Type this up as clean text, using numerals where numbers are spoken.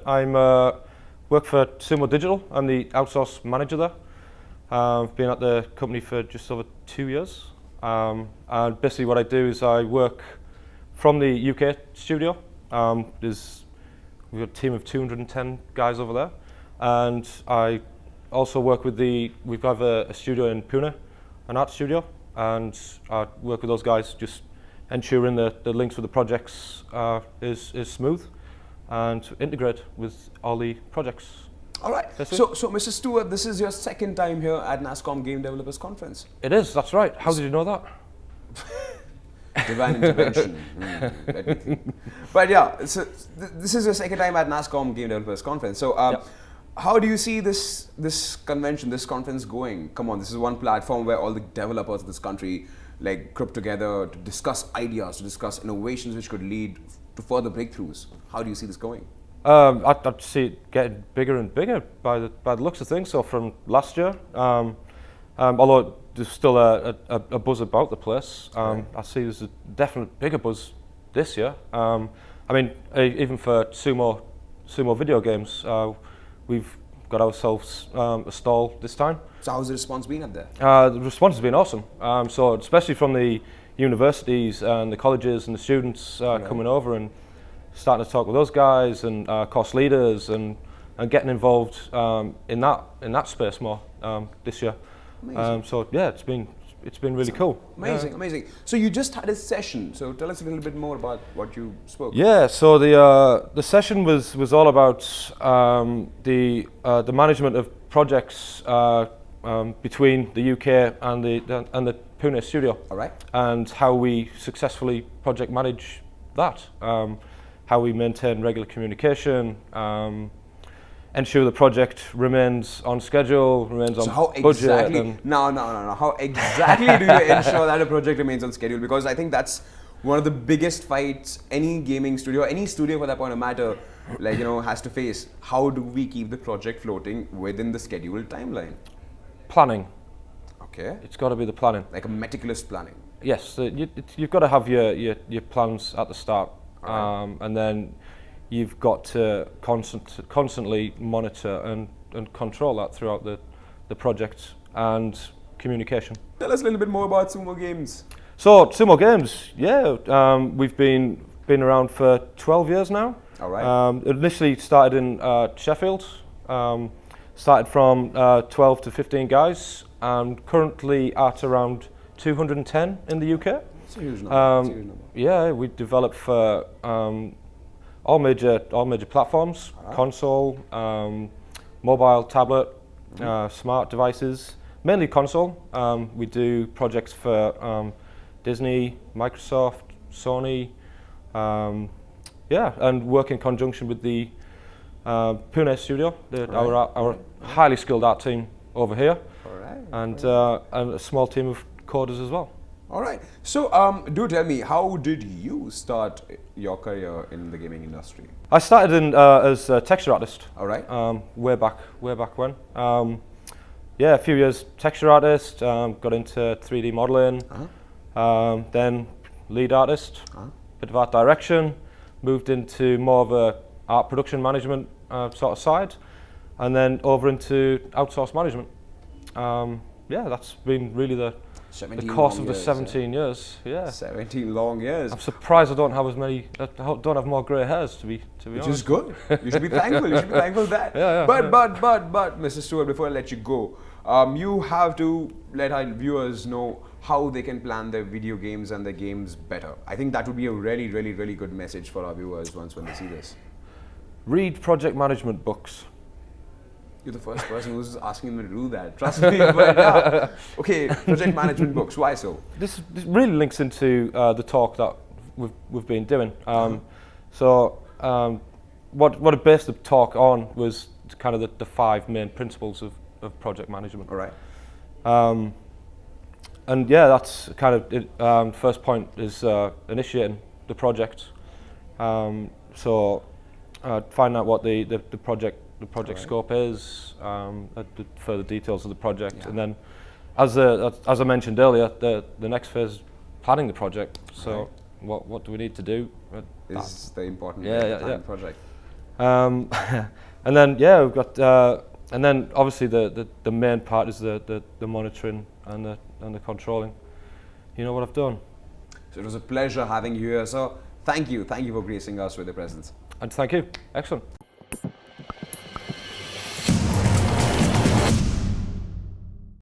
I'm work for Sumo Digital. I'm the outsource manager there. I've been at the company for just over 2 years. And basically what I do is I work from the UK studio. We've got a team of 210 guys over there. And I also work with we have a studio in Pune, an art studio. And I work with those guys, just ensuring the links with the projects is smooth and to integrate with all the projects. All right. So, Mr. Stewart, this is your second time here at NASSCOM Game Developers Conference. It is, that's right. How did you know that? Divine intervention. Let me think. But yeah, so this is your second time at NASSCOM Game Developers Conference. So, how do you see this convention, this conference going? Come on, this is one platform where all the developers of this country group together to discuss ideas, to discuss innovations which could lead to further breakthroughs. How do you see this going? I'd see it getting bigger and bigger by the looks of things. So from last year, although there's still a buzz about the place, I see there's a definite bigger buzz this year. I mean, even for sumo video games, we've got ourselves a stall this time. So how's the response been up there? The response has been awesome. So especially from the universities and the colleges and the students coming over and starting to talk with those guys and course leaders and getting involved in that space more this year. So yeah, it's been really cool. Amazing, amazing. So you just had a session. So tell us a little bit more about what you spoke. Yeah. So the session was all about the management of projects between the UK and the Pune studio. All right. And how we successfully project manage that. How we maintain regular communication, ensure the project remains on schedule, remains on budget. How exactly do you ensure that a project remains on schedule? Because I think that's one of the biggest fights any gaming studio, any studio for that point of matter, has to face. How do we keep the project floating within the scheduled timeline? Planning. Okay. It's got to be the planning. Like a meticulous planning. Yes, you've got to have your plans at the start. Right. And then you've got to constantly monitor and control that throughout the project and communication. Tell us a little bit more about Sumo Games. So Sumo Games, we've been around for 12 years now. All right. Initially started in Sheffield. Started from 12 to 15 guys, and currently at around 210 in the UK. It's a huge number. Yeah, we develop for all major platforms: console, mobile, tablet, smart devices. Mainly console. We do projects for Disney, Microsoft, Sony. And work in conjunction with the Pune studio, our highly skilled art team over here, and a small team of coders as well. All right. So, do tell me, how did you start your career in the gaming industry? I started as a texture artist. All right. Way back when. A few years texture artist. Got into 3D modeling. Then lead artist. Bit of art direction. Moved into more of a art production management sort of side, and then over into outsource management. That's been really the course of the 17 years. Yeah. 17 long years. I'm surprised I don't have more grey hairs to be honest. Which is good. You should be thankful. You should be thankful for that. Yeah. But, Mr. Stewart, before I let you go, you have to let our viewers know how they can plan their video games and their games better. I think that would be a really, really, really good message for our viewers when they see this. Read project management books. You're the first person who's asking me to do that. Trust me. But yeah. Okay, project management books. Why so? This really links into the talk that we've been doing. What I based the talk on was kind of the 5 main principles of project management. All right. That's kind of it. First point is initiating the project. Find out what the project scope is, the further details of the project, and then, as I mentioned earlier, the next phase is planning the project. So what do we need to do? Is the important planning project. And then yeah, we've got and then obviously the main part is the monitoring and the controlling. You know what I've done. So it was a pleasure having you here. So thank you for gracing us with your presence. And thank you. Excellent.